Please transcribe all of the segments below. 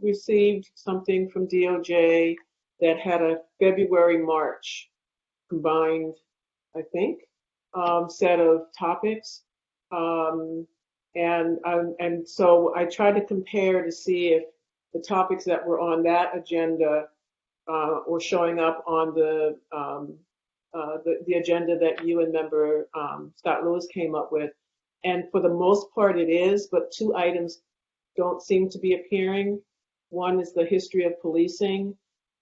received something from DOJ that had a February, March combined, I think, set of topics. And so I tried to compare to see if the topics that were on that agenda were showing up on the agenda that you and member Scott Lewis came up with. And for the most part it is, but two items don't seem to be appearing. One is the history of policing,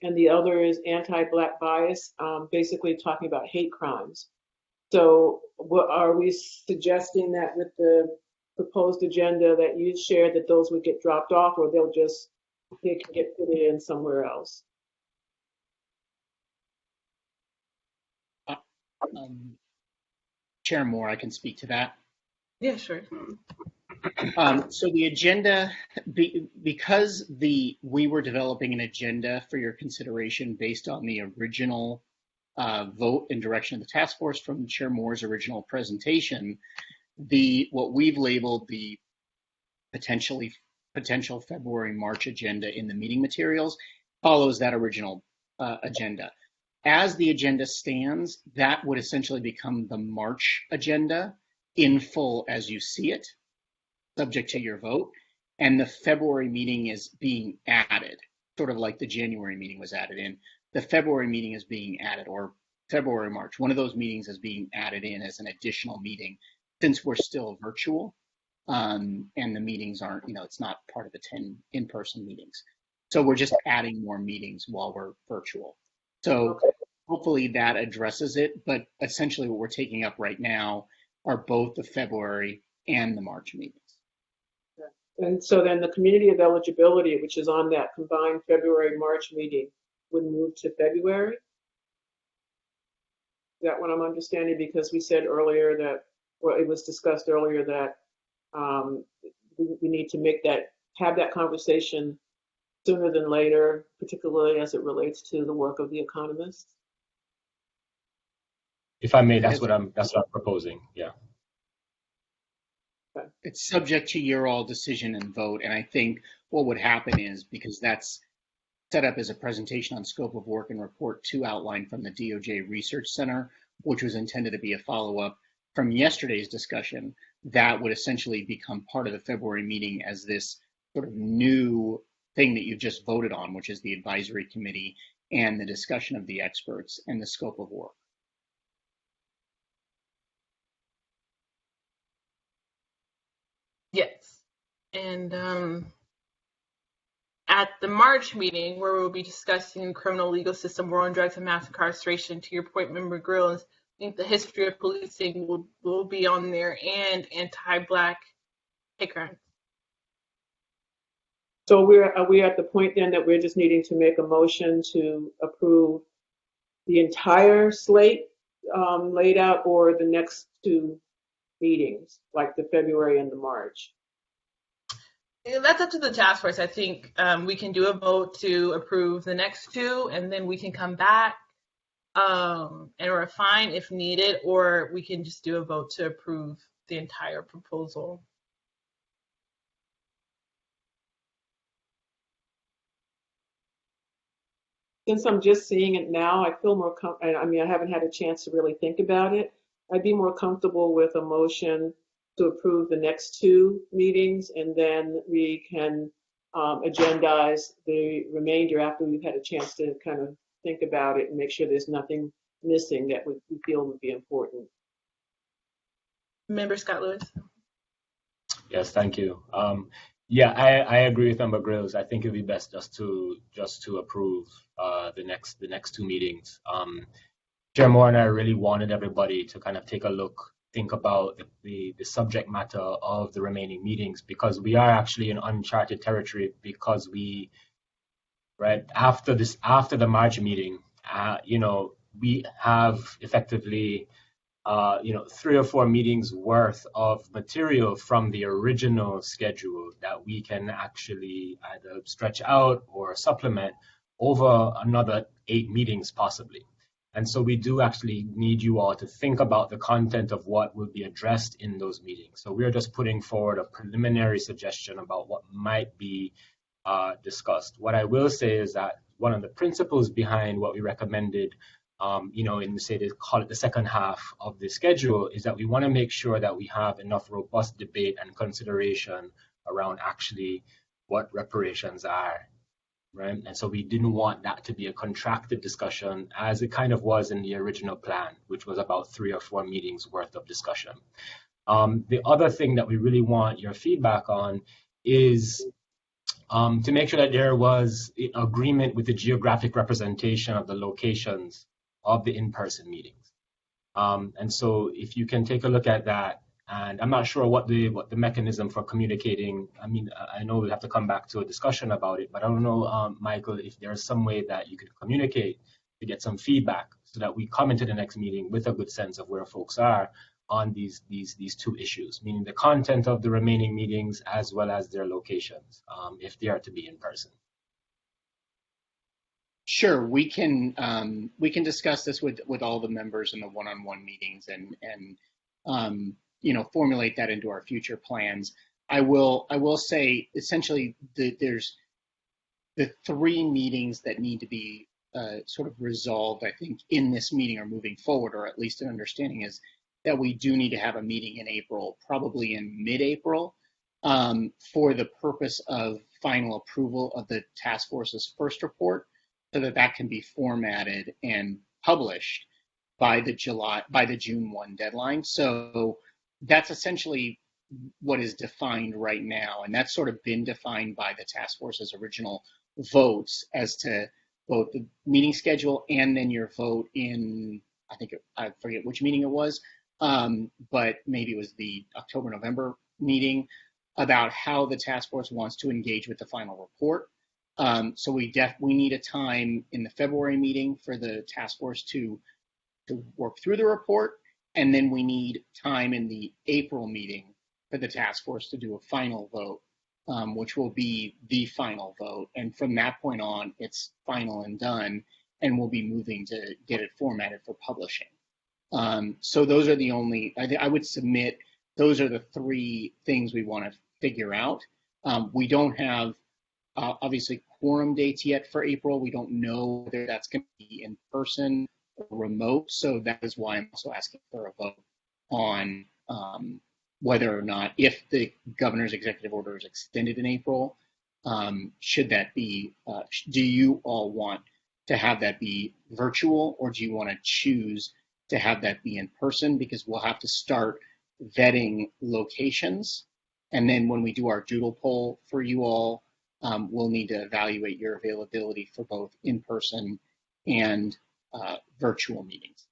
and the other is anti-Black bias, basically talking about hate crimes. So what are we suggesting that with the proposed agenda that you shared, that those would get dropped off, or they can get put in somewhere else? Chair Moore, I can speak to that. Yeah, sure. So the agenda, because we were developing an agenda for your consideration based on the original vote and direction of the task force from Chair Moore's original presentation, what we've labeled the potential February, March agenda in the meeting materials follows that original agenda. As the agenda stands, that would essentially become the March agenda in full as you see it, subject to your vote, and the February meeting is being added, sort of like the January meeting was added in. The February meeting is being added, or February, March, one of those meetings is being added in as an additional meeting, since we're still virtual, and the meetings aren't, it's not part of the 10 in-person meetings. So we're just adding more meetings while we're virtual. So hopefully that addresses it, but essentially what we're taking up right now are both the February and the March meetings. And so then the community of eligibility, which is on that combined February, March meeting, would move to February? Is that what I'm understanding? Because we said earlier that, well, it was discussed earlier that we need to have that conversation sooner than later, particularly as it relates to the work of the economists. If I may, that's what I'm proposing. Yeah. It's subject to your all decision and vote. And I think what would happen is, because that's set up as a presentation on scope of work and report 2 outlined from the DOJ Research Center, which was intended to be a follow-up from yesterday's discussion, that would essentially become part of the February meeting as this sort of new thing that you just voted on, which is the advisory committee and the discussion of the experts and the scope of work. Yes. And at the March meeting, where we'll be discussing criminal legal system, war on drugs, and mass incarceration, to your point, Member Grills, I think the history of policing will be on there, and anti-Black hate crimes. So are we at the point then that we're just needing to make a motion to approve the entire slate laid out, or the next 2 meetings, like the February and the March? That's up to the task force. I think we can do a vote to approve the next 2, and then we can come back and refine if needed, or we can just do a vote to approve the entire proposal. Since I'm just seeing it now, I feel more I haven't had a chance to really think about it. I'd be more comfortable with a motion to approve the next 2 meetings, and then we can agendize the remainder after we've had a chance to kind of think about it and make sure there's nothing missing that we feel would be important. Member Scott Lewis. Yes, thank you. Yeah, I agree with Member Grills. I think it'd be best just to approve the next 2 meetings. Chair Moore and I really wanted everybody to kind of take a look, think about the subject matter of the remaining meetings, because we are actually in uncharted territory, because after the March meeting, we have effectively 3 or 4 meetings worth of material from the original schedule that we can actually either stretch out or supplement over another 8 meetings possibly. And so we do actually need you all to think about the content of what will be addressed in those meetings. So we're just putting forward a preliminary suggestion about what might be discussed. What I will say is that one of the principles behind what we recommended, in say they call it the second half of the schedule, is that we want to make sure that we have enough robust debate and consideration around actually what reparations are, right? And so we didn't want that to be a contracted discussion as it kind of was in the original plan, which was about 3 or 4 meetings worth of discussion. The other thing that we really want your feedback on is to make sure that there was agreement with the geographic representation of the locations of the in-person meetings. And so if you can take a look at that, and I'm not sure what the mechanism for communicating. I mean, I know we'll have to come back to a discussion about it, but I don't know, Michael, if there's some way that you could communicate to get some feedback so that we come into the next meeting with a good sense of where folks are on these 2 issues, meaning the content of the remaining meetings as well as their locations, if they are to be in person. Sure, we can discuss this with all the members in the one-on-one meetings and formulate that into our future plans. I will say essentially there's the 3 meetings that need to be sort of resolved, I think, in this meeting or moving forward, or at least an understanding is that we do need to have a meeting in April, probably in mid-April, for the purpose of final approval of the task force's first report, so that can be formatted and published by the June 1 deadline. So that's essentially what is defined right now, and that's sort of been defined by the task force's original votes as to both the meeting schedule and then your vote in, I forget which meeting it was, but maybe it was the October-November meeting, about how the task force wants to engage with the final report. So we need a time in the February meeting for the task force to work through the report, and then we need time in the April meeting for the task force to do a final vote, which will be the final vote. And from that point on, it's final and done, and we'll be moving to get it formatted for publishing. So those are the only, I would submit, those are the 3 things we want to figure out. We don't have, obviously, quorum dates yet for April. We don't know whether that's going to be in person or remote. So that is why I'm also asking for a vote on whether or not, if the governor's executive order is extended in April, should that be, do you all want to have that be virtual, or do you want to choose to have that be in person? Because we'll have to start vetting locations. And then when we do our doodle poll for you all, we'll need to evaluate your availability for both in-person and virtual meetings.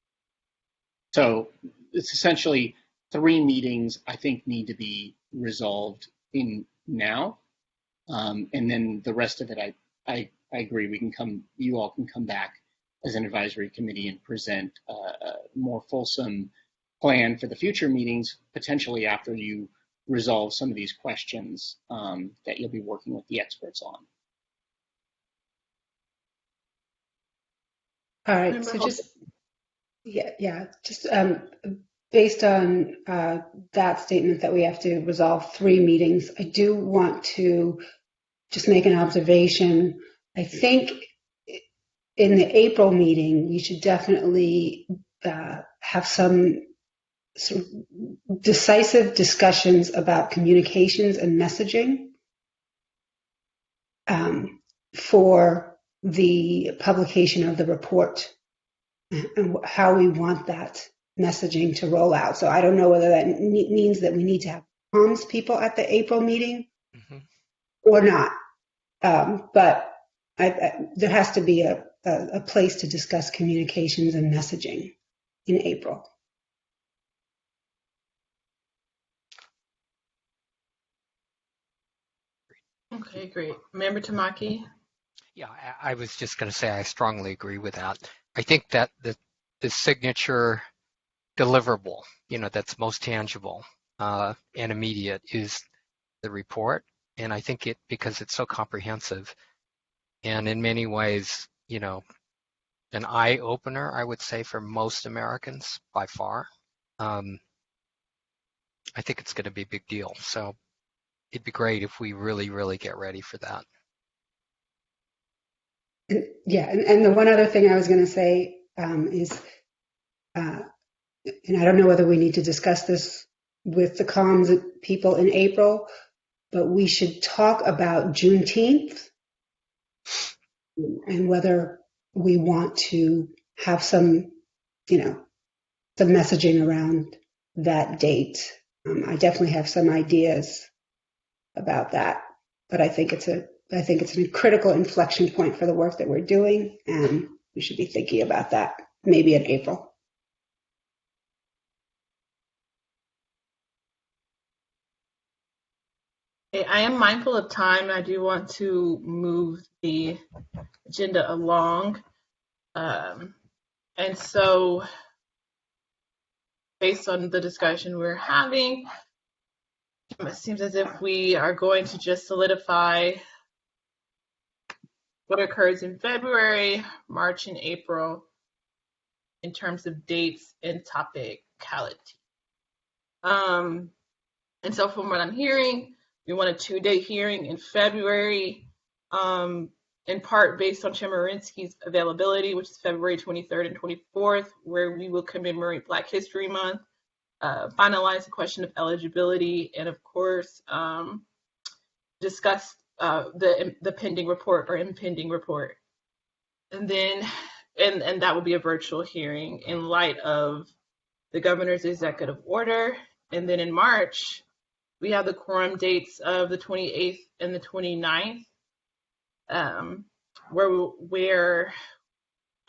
So it's essentially 3 meetings I think need to be resolved in now. And then the rest of it, I agree, you all can come back as an advisory committee and present a more fulsome plan for the future meetings, potentially after you resolve some of these questions that you'll be working with the experts on. All right, so just based on that statement that we have to resolve 3 meetings, I do want to just make an observation. I think in the April meeting, you should definitely have some decisive discussions about communications and messaging for the publication of the report and how we want that messaging to roll out. So I don't know whether that means that we need to have comms people at the April meeting or not. But there has to be a place to discuss communications and messaging in April. Okay, great. Member Tamaki? Yeah, I was just going to say I strongly agree with that. I think that the signature deliverable, that's most tangible and immediate is the report. And I think because it's so comprehensive and in many ways, an eye opener, I would say, for most Americans by far. I think it's going to be a big deal. So it'd be great if we really, really get ready for that. And the one other thing I was going to say is, and I don't know whether we need to discuss this with the comms people in April, but we should talk about Juneteenth and whether we want to have some messaging around that date. I definitely have some ideas about that, but I think it's a critical inflection point for the work that we're doing, and we should be thinking about that maybe in April. I am mindful of time. I do want to move the agenda along. And so, based on the discussion we're having, it seems as if we are going to just solidify what occurs in February, March, and April in terms of dates and topicality. And so from what I'm hearing, we want a 2-day hearing in February, in part based on Chemerinsky's availability, which is February 23rd and 24th, where we will commemorate Black History Month, finalize the question of eligibility, and of course, discuss the pending report or impending report. And then, and that will be a virtual hearing in light of the governor's executive order. And then in March, we have the quorum dates of the 28th and the 29th, where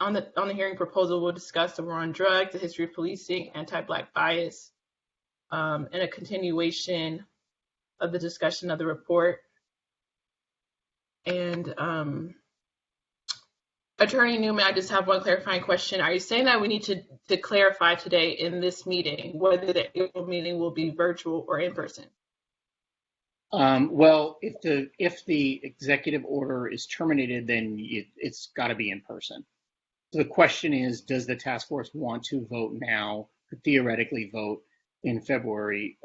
on the hearing proposal, we'll discuss the war on drugs, the history of policing, anti-Black bias, and a continuation of the discussion of the report. And Attorney Newman, I just have one clarifying question. Are you saying that we need to clarify today in this meeting whether the April meeting will be virtual or in person? Well, if the executive order is terminated, then it's got to be in person. So the question is, does the task force want to vote now, could theoretically vote in February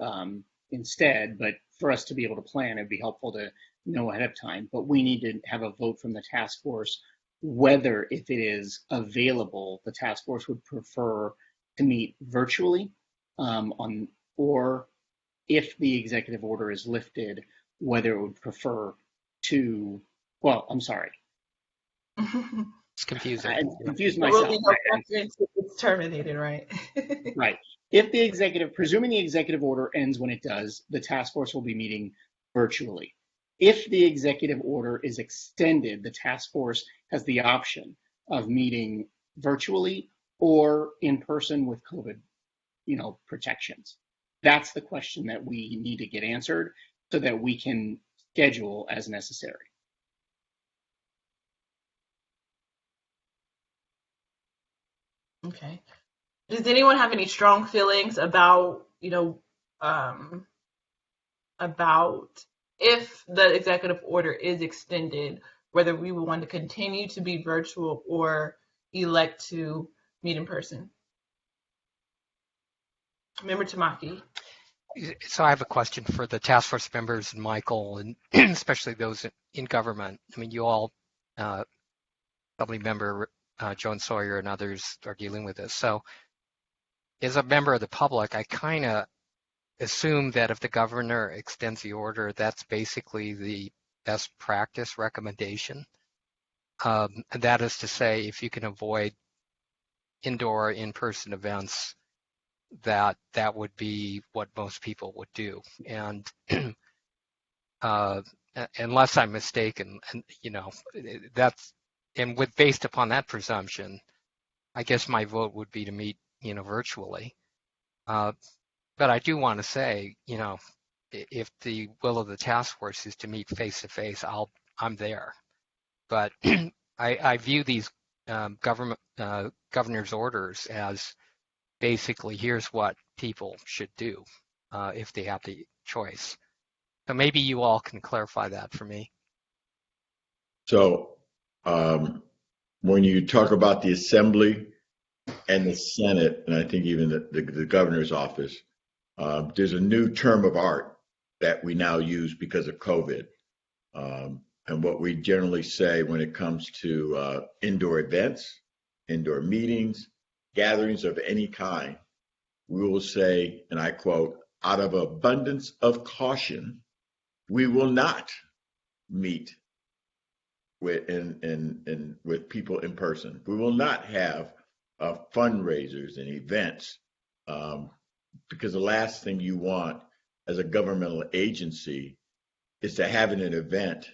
instead, but for us to be able to plan, it'd be helpful to know ahead of time. But we need to have a vote from the task force whether, if it is available, the task force would prefer to meet virtually or if the executive order is lifted, whether it would prefer to, well, I'm sorry. It's confusing. I confused myself. There will be no preference if it's terminated, right? Right. If the executive, presuming the executive order ends when it does, the task force will be meeting virtually. If the executive order is extended, the task force has the option of meeting virtually or in person with COVID, protections. That's the question that we need to get answered so that we can schedule as necessary. Okay. Does anyone have any strong feelings about, about if the executive order is extended, whether we would want to continue to be virtual or elect to meet in person? Member Tamaki. So I have a question for the task force members and Michael, and especially those in government. I mean, you all, probably member Joan Sawyer and others are dealing with this. So as a member of the public, I kind of assume that if the governor extends the order, that's basically the best practice recommendation. And that is to say, if you can avoid indoor in-person events, that would be what most people would do. And unless I'm mistaken, and based upon that presumption, I guess my vote would be to meet, virtually. But I do want to say, if the will of the task force is to meet face to face, I'm there. But I view these governor's orders as basically here's what people should do if they have the choice. So maybe you all can clarify that for me. So when you talk about the Assembly and the Senate, and I think even the governor's office, there's a new term of art that we now use because of COVID. and what we generally say when it comes to indoor events, indoor meetings, gatherings of any kind, we will say, and I quote, out of abundance of caution, we will not meet with with people in person. We will not have fundraisers and events, because the last thing you want as a governmental agency is to have an event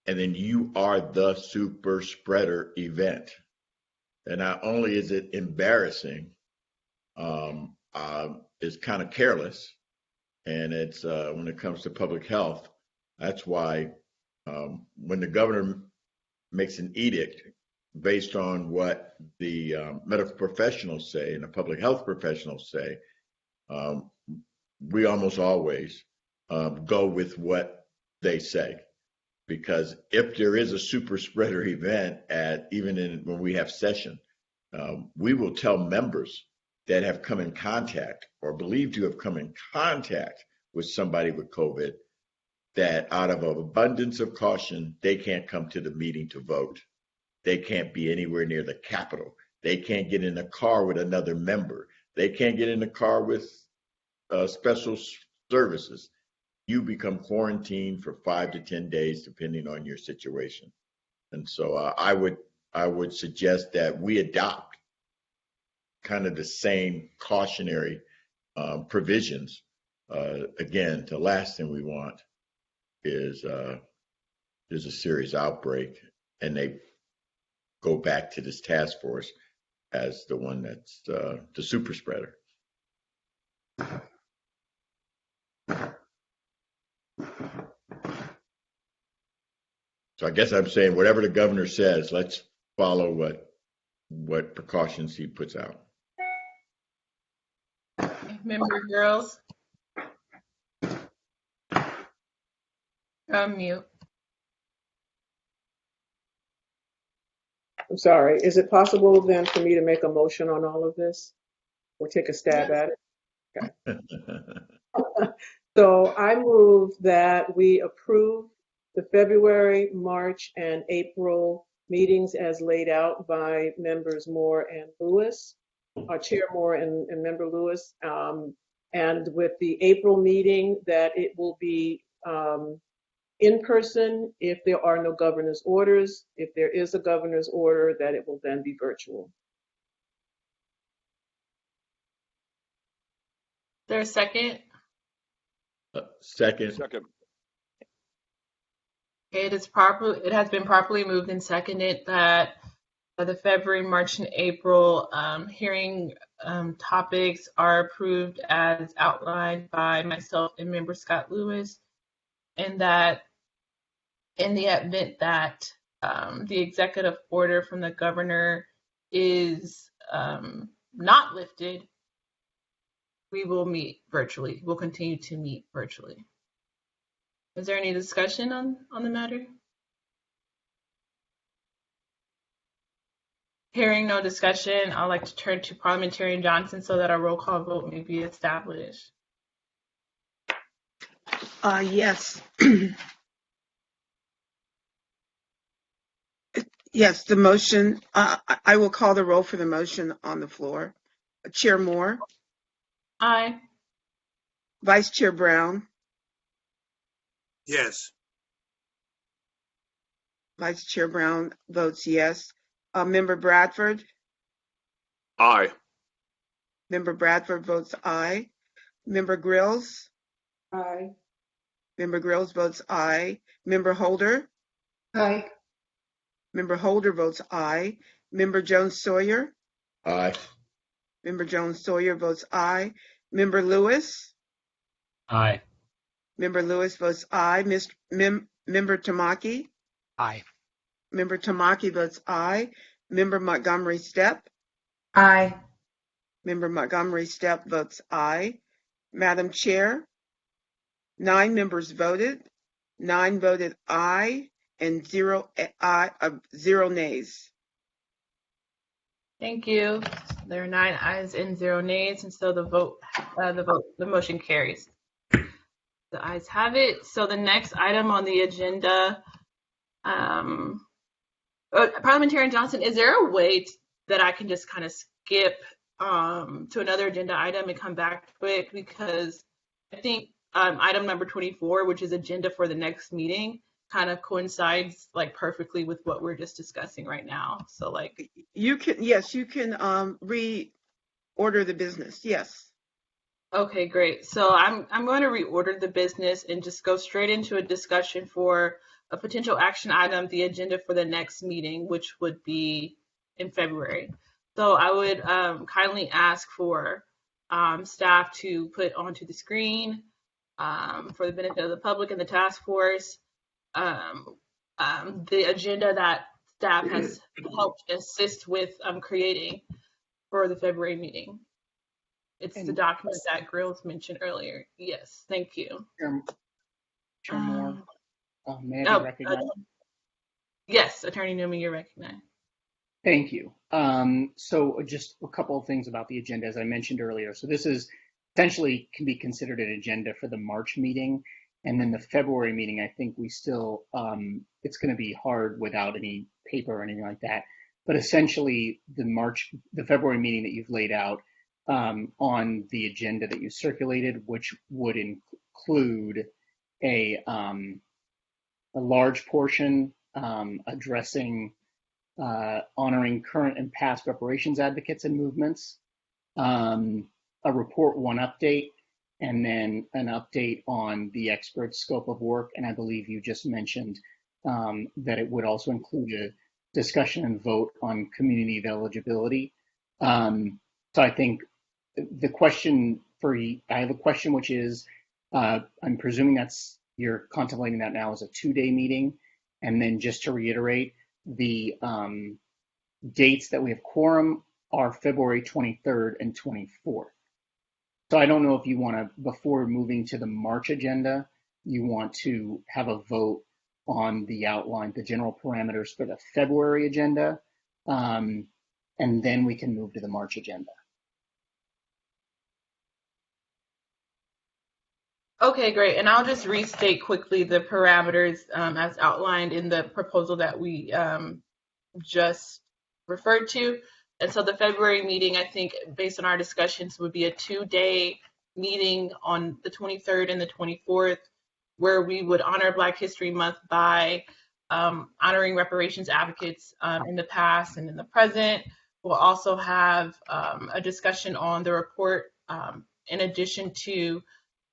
and then you are the super spreader event. And not only is it embarrassing, it's kind of careless, and it's when it comes to public health. That's why when the governor makes an edict based on what the medical professionals say and the public health professionals say, we almost always go with what they say. Because if there is a super spreader event when we have session, we will tell members that have come in contact or believed to have come in contact with somebody with COVID that out of an abundance of caution, they can't come to the meeting to vote. They can't be anywhere near the Capitol. They can't get in a car with another member. They can't get in a car with special services. You become quarantined for 5 to 10 days, depending on your situation. And so I would suggest that we adopt kind of the same cautionary provisions. Again, the last thing we want is there's a serious outbreak and they go back to this task force as the one that's the super spreader. So I guess I'm saying whatever the governor says, let's follow what precautions he puts out. Member Girls. Mute. I'm sorry. Is it possible then for me to make a motion on all of this or take a stab at it? Okay. So I move that we approve the February, March, and April meetings as laid out by members Moore and Lewis, Chair Moore and Member Lewis. And with the April meeting, that it will be in person if there are no governor's orders. If there is a governor's order, that it will then be virtual. Is there a second? Second. Okay, it has been properly moved and seconded that the February, March, and April hearing topics are approved as outlined by myself and member Scott Lewis, and that in the event that the executive order from the governor is not lifted, we will meet virtually. We'll continue to meet virtually. Is there any discussion on the matter? Hearing no discussion, I'd like to turn to Parliamentarian Johnson so that a roll call vote may be established. Yes. Yes, the motion, I will call the roll for the motion on the floor. Chair Moore. Aye. Vice Chair Brown. Yes. Vice Chair Brown votes yes. Member Bradford. Aye. Member Bradford votes aye. Member Grills. Aye. Member Grills votes aye. Member Holder. Aye. Member Holder votes aye. Member Jones Sawyer. Aye. Member Jones Sawyer votes aye. Member Lewis. Aye. Member Lewis votes aye. Member Tamaki. Aye. Member Tamaki votes aye. Member Montgomery Steppe. Aye. Member Montgomery Steppe votes aye. Madam Chair, 9 members voted. 9 voted aye and 0 nays. Thank you. There are 9 ayes and 0 nays, and so the motion carries. The ayes have it. So the next item on the agenda Parliamentarian Johnson, is there a way that I can just kind of skip to another agenda item and come back to it? Because I think item number 24, which is agenda for the next meeting, kind of coincides like perfectly with what we're just discussing right now. So like, You can, yes, you can reorder the business. Yes. okay, great. So I'm going to reorder the business and just go straight into a discussion for a potential action item, the agenda for the next meeting, which would be in February. So I would kindly ask for staff to put onto the screen for the benefit of the public and the task force the agenda that staff has helped assist with creating for the February meeting. It's the And- document that Grills mentioned earlier. Yes, thank you. Chair Moore, may I Oh, be recognized? Yes, Attorney Newman, you're recognized. Thank you. So just a couple of things about the agenda, as I mentioned earlier. So this is essentially can be considered an agenda for the March meeting. And then the February meeting, I think we still, it's going to be hard without any paper or anything like that. But essentially the February meeting that you've laid out on the agenda that you circulated, which would include a large portion addressing honoring current and past reparations advocates and movements, a report one update, and then an update on the expert scope of work. And I believe you just mentioned that it would also include a discussion and vote on community of eligibility. So I think the question I have a question, which is, I'm presuming you're contemplating that now as a 2-day meeting. And then just to reiterate, the dates that we have quorum are February 23rd and 24th. So I don't know if you want to, before moving to the March agenda, you want to have a vote on the outline, the general parameters for the February agenda, and then we can move to the March agenda. Okay, great. And I'll just restate quickly the parameters as outlined in the proposal that we just referred to. And so the February meeting, I think, based on our discussions, would be a 2-day meeting on the 23rd and the 24th, where we would honor Black History Month by honoring reparations advocates in the past and in the present. We'll also have a discussion on the report in addition to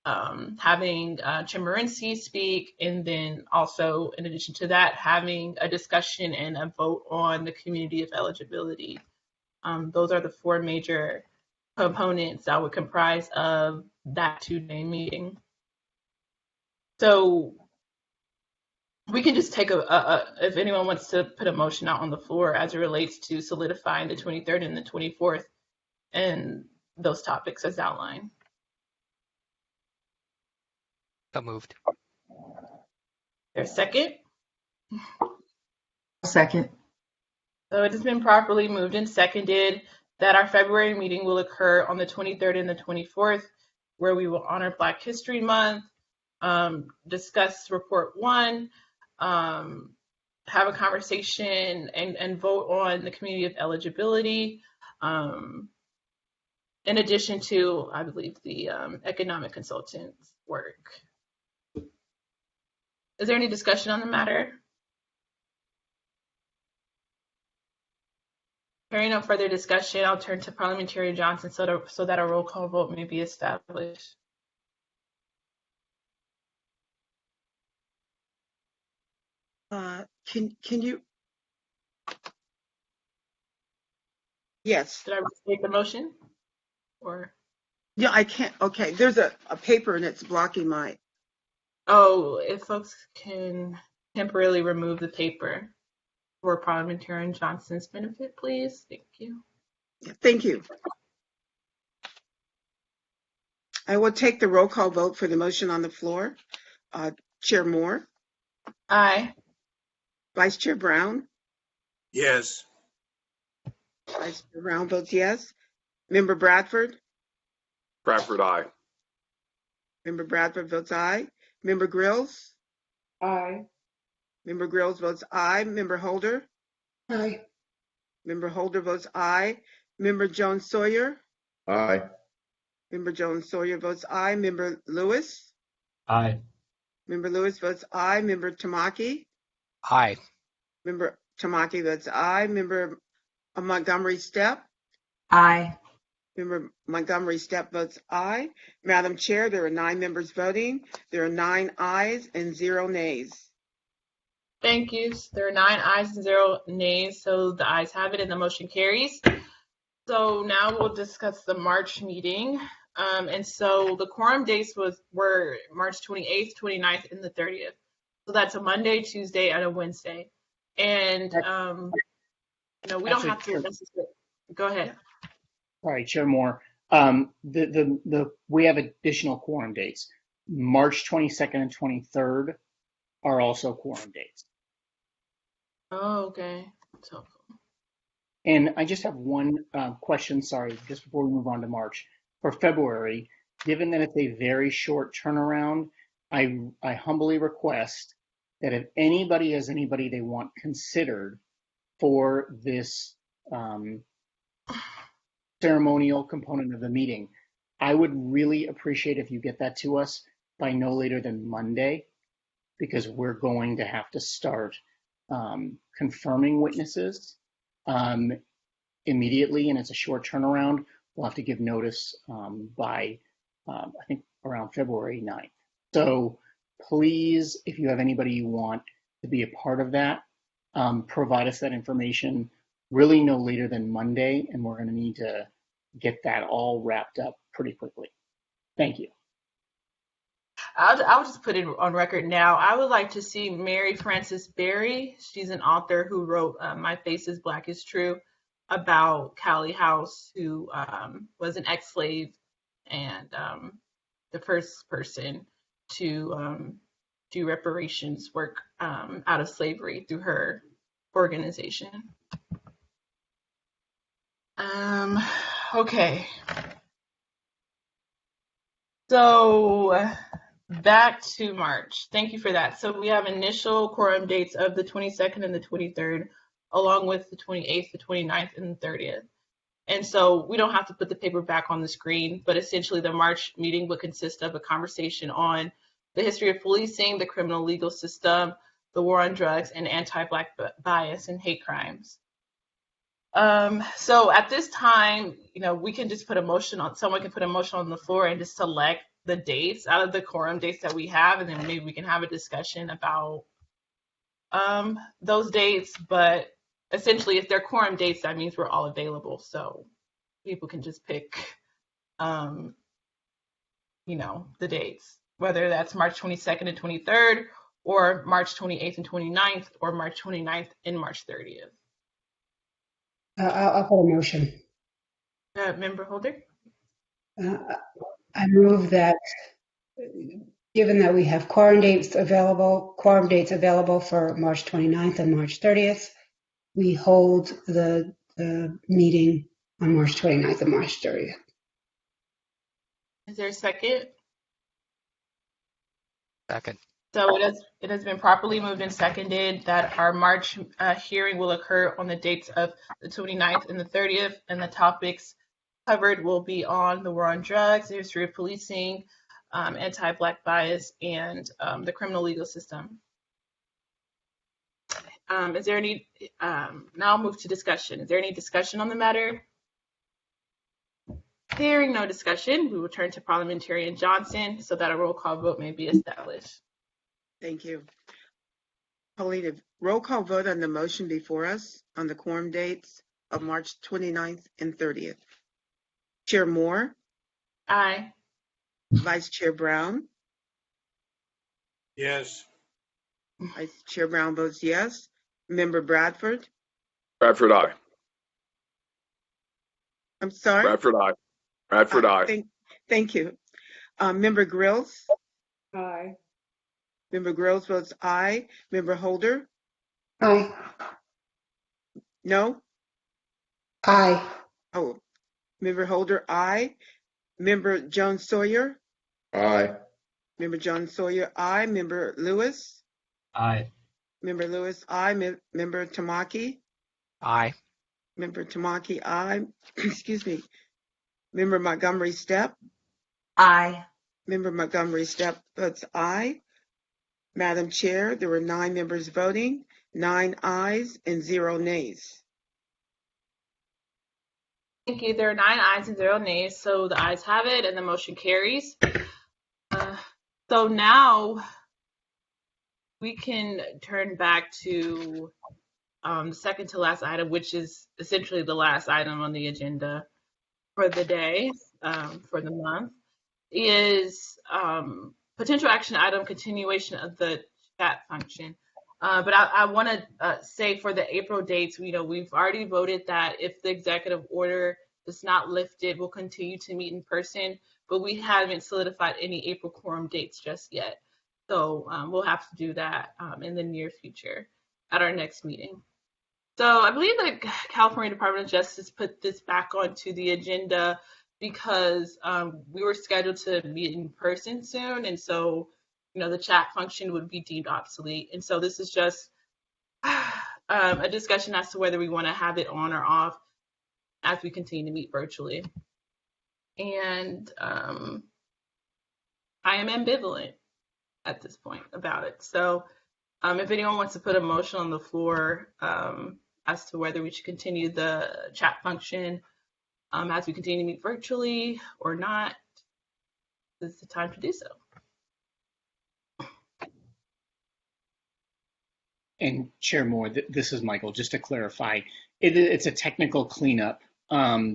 having Chemerinsky speak, and then also in addition to that, having a discussion and a vote on the community of eligibility. Those are the 4 major components that would comprise of that 2-day meeting. So we can just take if anyone wants to put a motion out on the floor as it relates to solidifying the 23rd and the 24th and those topics as outlined. So moved. There's a second? Second. So it has been properly moved and seconded that our February meeting will occur on the 23rd and the 24th, where we will honor Black History Month, discuss Report 1, have a conversation and vote on the community of eligibility, in addition to, I believe, the economic consultant's work. Is there any discussion on the matter? Hearing no further discussion, I'll turn to Parliamentarian Johnson so that a roll call vote may be established. Can you? Yes. Did I restate the motion? Or? Yeah, I can't. Okay, there's a paper and it's blocking my. Oh, if folks can temporarily remove the paper for Parliamentarian Johnson's benefit, please. Thank you. Yeah, thank you. I will take the roll call vote for the motion on the floor. Chair Moore, Aye. Vice Chair Brown, Yes. Vice Chair Brown votes yes. Member Bradford, Bradford, aye. Member Bradford votes aye. Member Grills, Aye. Member Grills votes aye. Member Holder? Aye. Member Holder votes aye. Member Jones Sawyer? Aye. Member Jones Sawyer votes aye. Member Lewis? Aye. Member Lewis votes aye. Member Tamaki? Aye. Member Tamaki votes aye. Member Montgomery Steppe? Aye. Member Montgomery Steppe votes aye. Madam Chair, there are 9 members voting. There are 9 ayes and 0 nays. Thank you. There are 9 ayes and 0 nays, so the ayes have it and the motion carries. So now we'll discuss the March meeting. And so the quorum dates were March 28th, 29th, and the 30th. So that's a Monday, Tuesday, and a Wednesday. And we don't have to necessarily. Go ahead. All right, Chair Moore. We have additional quorum dates. March 22nd and 23rd are also quorum dates. Oh, okay. That's helpful. And I just have one question, sorry, just before we move on to March. For February, given that it's a very short turnaround, I humbly request that if anybody has anybody they want considered for this ceremonial component of the meeting, I would really appreciate if you get that to us by no later than Monday, because we're going to have to start confirming witnesses immediately, and it's a short turnaround. We'll have to give notice by, I think, around February 9th. So please, if you have anybody you want to be a part of that, provide us that information really no later than Monday, and we're going to need to get that all wrapped up pretty quickly. Thank you. I'll just put it on record now. I would like to see Mary Frances Berry. She's an author who wrote My Face is Black is True, about Callie House, who was an ex-slave and the first person to do reparations work out of slavery through her organization. Okay. So back to March. Thank you for that. So we have initial quorum dates of the 22nd and the 23rd, along with the 28th, the 29th, and the 30th. And so we don't have to put the paper back on the screen, but essentially the March meeting would consist of a conversation on the history of policing, the criminal legal system, the war on drugs, and anti-Black bias and hate crimes. So at this time, we can just put a motion on, someone can put a motion on the floor and just select the dates out of the quorum dates that we have, and then maybe we can have a discussion about those dates. But essentially, if they're quorum dates, that means we're all available. So people can just pick, the dates, whether that's March 22nd and 23rd, or March 28th and 29th, or March 29th and March 30th. I'll put a motion. Member Holder? I move that, given that we have quorum dates available for March 29th and March 30th, we hold the meeting on March 29th and March 30th. Is there a second? Second. So it has been properly moved and seconded that our March hearing will occur on the dates of the 29th and the 30th, and the topics covered will be on the war on drugs, the history of policing, anti-Black bias, and the criminal legal system. Is there any, now I'll move to discussion. Is there any discussion on the matter? Hearing no discussion, we will turn to Parliamentarian Johnson so that a roll call vote may be established. Thank you. Paulina, roll call vote on the motion before us on the quorum dates of March 29th and 30th. Chair Moore? Aye. Vice Chair Brown? Yes. Vice Chair Brown votes yes. Member Bradford? Bradford, aye. I'm sorry? Bradford, aye. Bradford, aye. Thank you. Member Grills? Aye. Member Grills votes aye. Member Holder? Aye. No? Aye. Oh, Member Holder, aye. Member Jones Sawyer? Aye. Member Jones Sawyer, aye. Member Lewis? Aye. Member Lewis, aye. Member Tamaki? Aye. Member Tamaki, aye. Excuse me. Member Montgomery Steppe? Aye. Member Montgomery Steppe votes aye. Madam Chair, there were 9 members voting, 9 ayes and 0 nays. Thank you. There are 9 ayes and 0 nays, so the ayes have it and the motion carries. So now we can turn back to the second to last item, which is essentially the last item on the agenda for the day, for the month, is potential action item continuation of the chat function. But I want to say for the April dates, we've already voted that if the executive order is not lifted, we'll continue to meet in person, but we haven't solidified any April quorum dates just yet. So we'll have to do that in the near future at our next meeting. So I believe that California Department of Justice put this back onto the agenda because we were scheduled to meet in person soon, and so the chat function would be deemed obsolete. And so this is just a discussion as to whether we want to have it on or off as we continue to meet virtually. And I am ambivalent at this point about it. So if anyone wants to put a motion on the floor as to whether we should continue the chat function as we continue to meet virtually or not, this is the time to do so. And Chair Moore, this is Michael. Just to clarify, it's a technical cleanup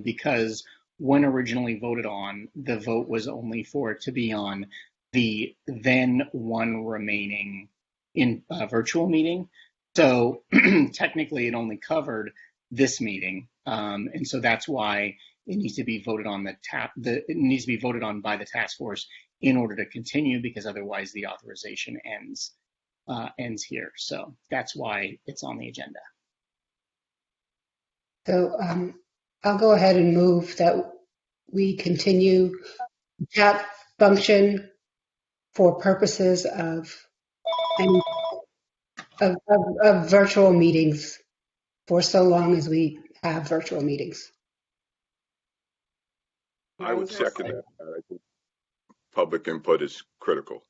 because when originally voted on, the vote was only for it to be on the then one remaining in virtual meeting. So technically it only covered this meeting. And so that's why it needs to be voted on it needs to be voted on by the task force in order to continue, because otherwise the authorization ends here. So that's why it's on the agenda. So I'll go ahead and move that we continue the chat function for purposes of virtual meetings for so long as we have virtual meetings. I would second that. I think public input is critical.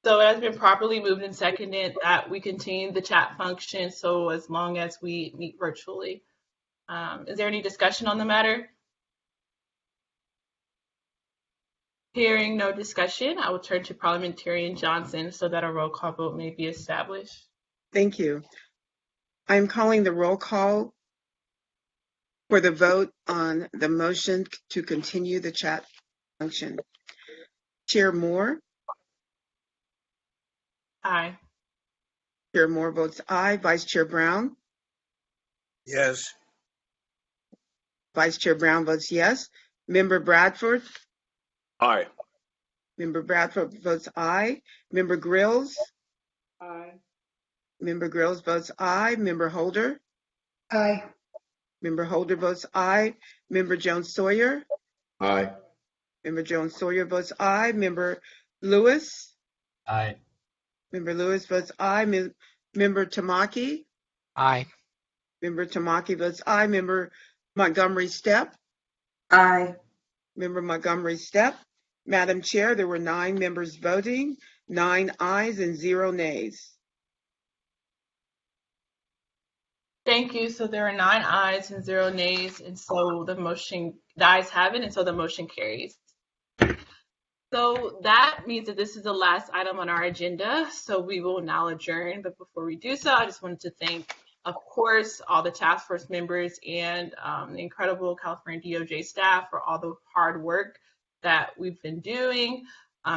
So it has been properly moved and seconded that we continue the chat function so as long as we meet virtually. Is there any discussion on the matter? Hearing no discussion, I will turn to Parliamentarian Johnson so that a roll call vote may be established. Thank you. I'm calling the roll call for the vote on the motion to continue the chat function. Chair Moore? Aye. Chair Moore votes aye. Vice Chair Brown? Yes. Vice Chair Brown votes yes. Member Bradford? Aye. Member Bradford votes aye. Member Grills? Aye. Member Grills votes aye. Member Holder? Aye. Member Holder votes aye. Member Jones Sawyer? Aye. Member Jones Sawyer votes aye. Member Lewis? Aye. Member Lewis votes aye. Member Tamaki? Aye. Member Tamaki votes aye. Member Montgomery Steppe? Aye. Member Montgomery Steppe. Madam Chair, there were 9 members voting, 9 ayes and 0 nays. Thank you. So there are 9 ayes and 0 nays, and so the ayes have it, and so the motion carries. So that means that this is the last item on our agenda, so we will now adjourn. But before we do so, I just wanted to thank, of course, all the task force members and the incredible California DOJ staff for all the hard work that we've been doing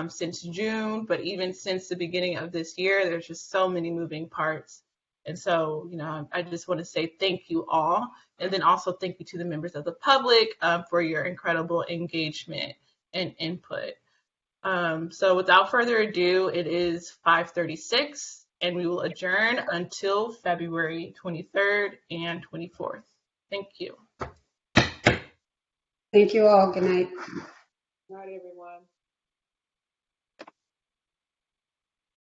since June, but even since the beginning of this year. There's just so many moving parts. And so, I just want to say thank you all. And then also thank you to the members of the public for your incredible engagement and input. So without further ado, it is 5:36 and we will adjourn until February 23rd and 24th. Thank you. Thank you all. Good night. Good night, everyone.